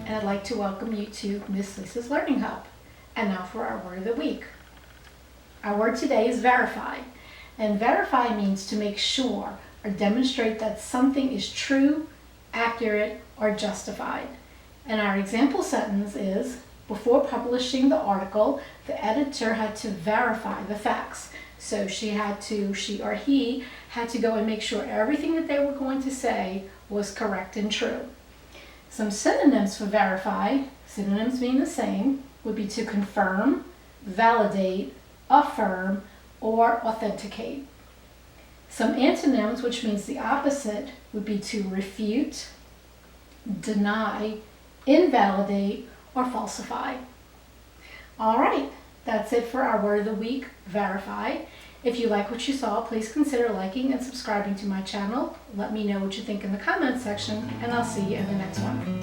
and I'd like to welcome you to Miss Lisa's Learning Hub. And now for our word of the week. Our word today is verify, and verify means to make sure or demonstrate that something is true, accurate, or justified. And our example sentence is, before publishing the article, the editor had to verify the facts. So she or he had to go and make sure everything that they were going to say was correct and true. Some synonyms for verify, synonyms mean the same, would be to confirm, validate, affirm, or authenticate. Some antonyms, which means the opposite, would be to refute, deny, invalidate, or falsify. All right, that's it for our word of the week, verify. If you like what you saw, please consider liking and subscribing to my channel. Let me know what you think in the comments section, and I'll see you in the next one.